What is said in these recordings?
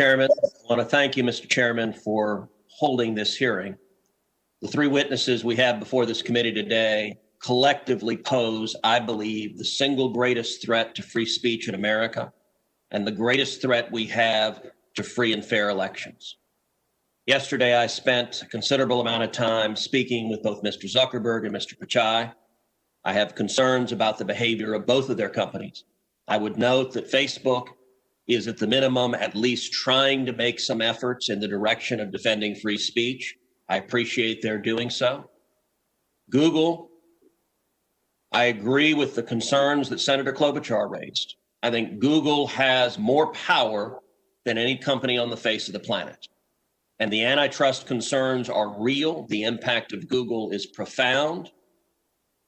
Chairman, I want to thank you, Mr. Chairman, for holding this hearing. The three witnesses we have before this committee today collectively pose, I believe, the single greatest threat to free speech in America and the greatest threat we have to free and fair elections. Yesterday, I spent a considerable amount of time speaking with both Mr. Zuckerberg and Mr. Pichai. I have concerns about the behavior of both of their companies. I would note that Facebook is at the minimum at least trying to make some efforts in the direction of defending free speech. I appreciate their doing so. Google, I agree with the concerns that Senator Klobuchar raised. I think Google has more power than any company on the face of the planet. And the antitrust concerns are real. The impact of Google is profound.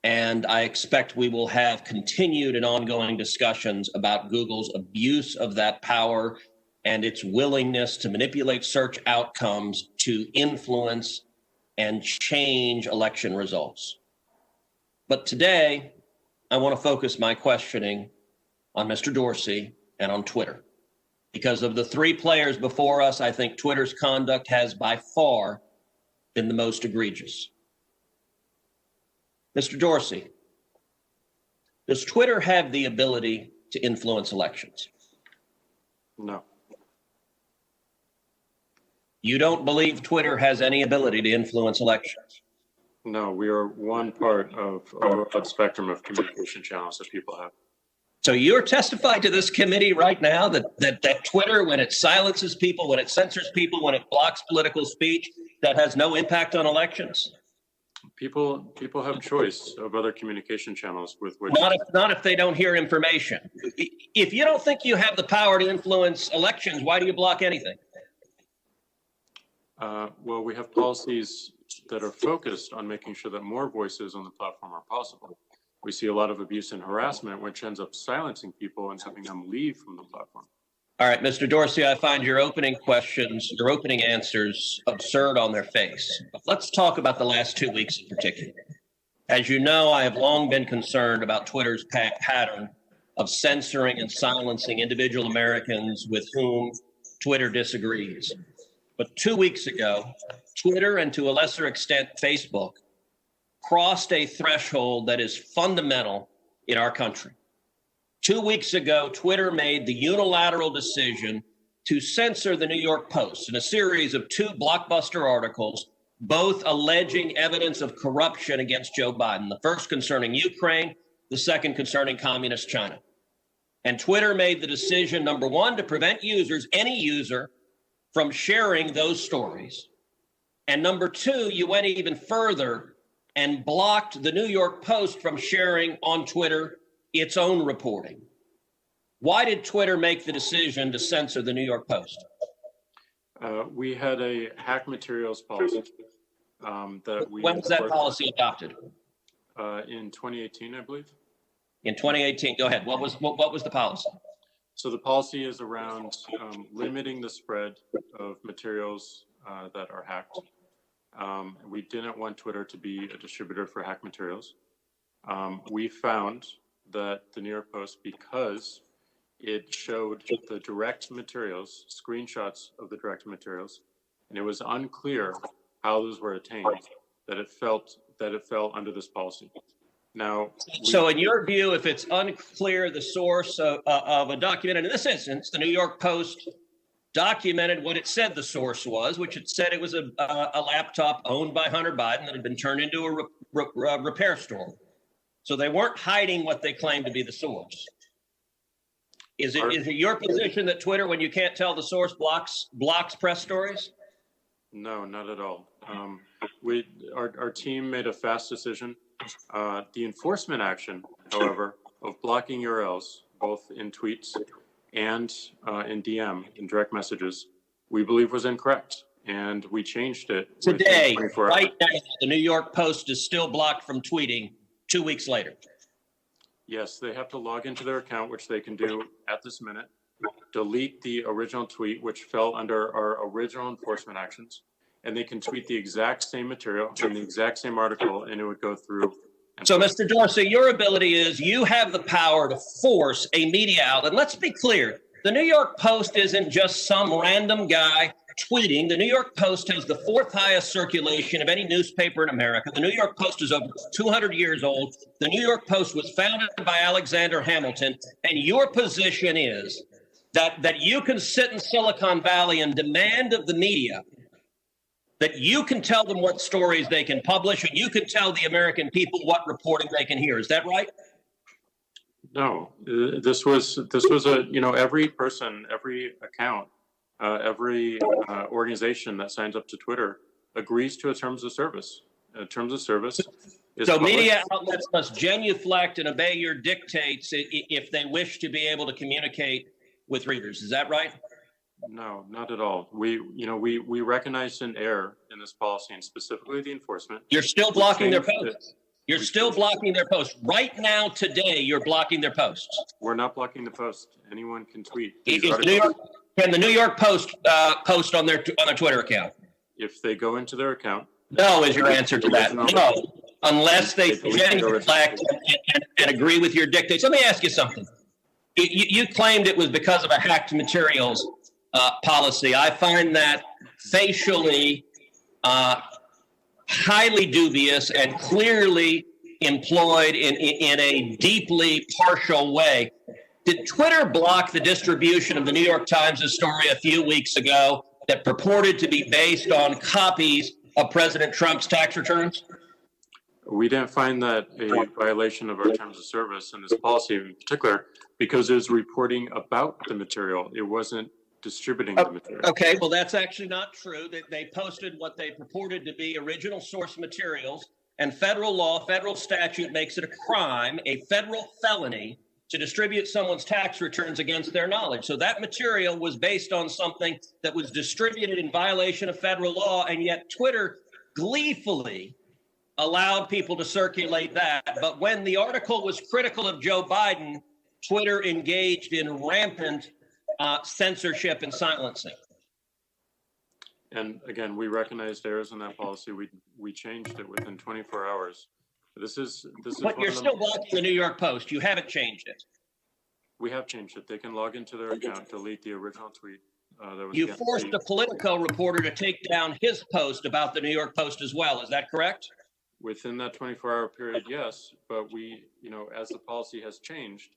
And I expect we will have continued and ongoing discussions about Google's abuse of that power and its willingness to manipulate search outcomes to influence and change election results. But today, I want to focus my questioning on Mr. Dorsey and on Twitter. Because of the three players before us, I think Twitter's conduct has by far been the most egregious. Mr. Dorsey, does Twitter have the ability to influence elections? No. You don't believe Twitter has any ability to influence elections? No, we are one part of a broad spectrum of communication channels that people have. So you're testifying to this committee right now that Twitter, when it silences people, when it censors people, when it blocks political speech, that has no impact on elections? People have choice of other communication channels with which. Not if they don't hear information. If you don't think you have the power to influence elections, why do you block anything? Well, we have policies that are focused on making sure that more voices on the platform are possible. We see a lot of abuse and harassment, which ends up silencing people and having them leave from the platform. All right, Mr. Dorsey, I find your opening questions, your opening answers absurd on their face. But let's talk about the last 2 weeks in particular. As you know, I have long been concerned about Twitter's pattern of censoring and silencing individual Americans with whom Twitter disagrees. But 2 weeks ago, Twitter, and to a lesser extent, Facebook, crossed a threshold that is fundamental in our country. 2 weeks ago, Twitter made the unilateral decision to censor the New York Post in a series of two blockbuster articles, both alleging evidence of corruption against Joe Biden, the first concerning Ukraine, the second concerning communist China. And Twitter made the decision, number one, to prevent users, any user, from sharing those stories. And number two, you went even further and blocked the New York Post from sharing on Twitter its own reporting. Why did Twitter make the decision to censor the New York Post? We had a hack materials policy that we. When was that policy adopted? In 2018, I believe. In 2018, go ahead. What was the policy? So the policy is around limiting the spread of materials that are hacked. We didn't want Twitter to be a distributor for hack materials. We found that the New York Post, because it showed the direct materials, screenshots of the direct materials, and it was unclear how those were attained, that it fell under this policy. Now, so in your view, if it's unclear the source of a document, and in this instance, the New York Post documented what it said the source was, which it said it was a laptop owned by Hunter Biden that had been turned into a repair store. So they weren't hiding what they claimed to be the source. Is it your position that Twitter, when you can't tell the source, blocks press stories? No, not at all. Our team made a fast decision. The enforcement action, however, of blocking URLs, both in tweets and in DM, in direct messages, we believe was incorrect. And we changed it. Today, right now, the New York Post is still blocked from tweeting 2 weeks later. Yes, they have to log into their account, which they can do at this minute, delete the original tweet, which fell under our original enforcement actions, and they can tweet the exact same material in the exact same article, and it would go through. So, Mr. Dorsey, your ability is you have the power to force a media outlet. Let's be clear. The New York Post isn't just some random guy tweeting. The New York Post has the fourth highest circulation of any newspaper in America. The New York Post is over 200 years old. The New York Post was founded by Alexander Hamilton. And your position is that you can sit in Silicon Valley and demand of the media that you can tell them what stories they can publish, and you can tell the American people what reporting they can hear. Is that right? No, this was a, every person, every account, every organization that signs up to Twitter agrees to a terms of service. Terms of service is so published. Media outlets must genuflect and obey your dictates if they wish to be able to communicate with readers. Is that right? No, not at all. We recognized an error in this policy, and specifically the enforcement. You're still blocking their posts. You're still blocking their posts. Right now, today, you're blocking their posts. We're not blocking the post. Anyone can tweet. Can the New York Post post on their Twitter account? If they go into their account. No is your answer to that. No, unless they genuflect and agree with your dictates. Let me ask you something. You claimed it was because of a hacked materials policy. I find that facially highly dubious and clearly employed in a deeply partial way. Did Twitter block the distribution of the New York Times' story a few weeks ago that purported to be based on copies of President Trump's tax returns? We didn't find that a violation of our terms of service and this policy in particular, because it was reporting about the material. It wasn't distributing the material. Okay, well, that's actually not true. They posted what they purported to be original source materials, and federal law, federal statute makes it a crime, a federal felony, to distribute someone's tax returns against their knowledge. So that material was based on something that was distributed in violation of federal law, and yet Twitter gleefully allowed people to circulate that. But when the article was critical of Joe Biden, Twitter engaged in rampant censorship and silencing. And again, we recognized errors in that policy. We changed it within 24 hours. This is. But you're still blocking the New York Post. You haven't changed it. We have changed it. They can log into their account, delete the original tweet. You forced a Politico reporter to take down his post about the New York Post as well. Is that correct? Within that 24-hour period, yes. But we, as the policy has changed,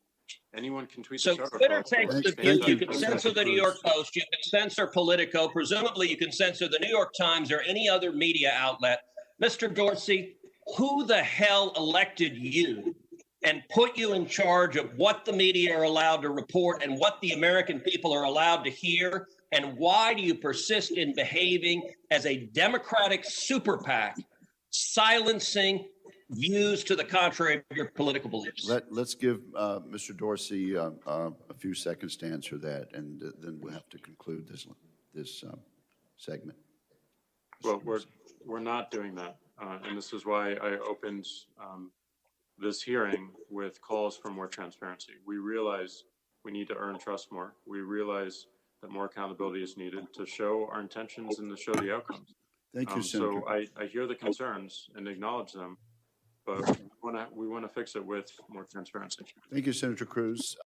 anyone can tweet. So Twitter takes the view you can censor the New York Post, you can censor Politico, presumably you can censor the New York Times or any other media outlet. Mr. Dorsey, who the hell elected you and put you in charge of what the media are allowed to report and what the American people are allowed to hear? And why do you persist in behaving as a Democratic super PAC, silencing views to the contrary of your political beliefs? Let's give Mr. Dorsey a few seconds to answer that, and then we'll have to conclude this segment. Well, we're not doing that, and this is why I opened this hearing with calls for more transparency. We realize we need to earn trust more. We realize that more accountability is needed to show our intentions and to show the outcomes. Thank you, Senator. So I hear the concerns and acknowledge them, but we want to fix it with more transparency. Thank you, Senator Cruz.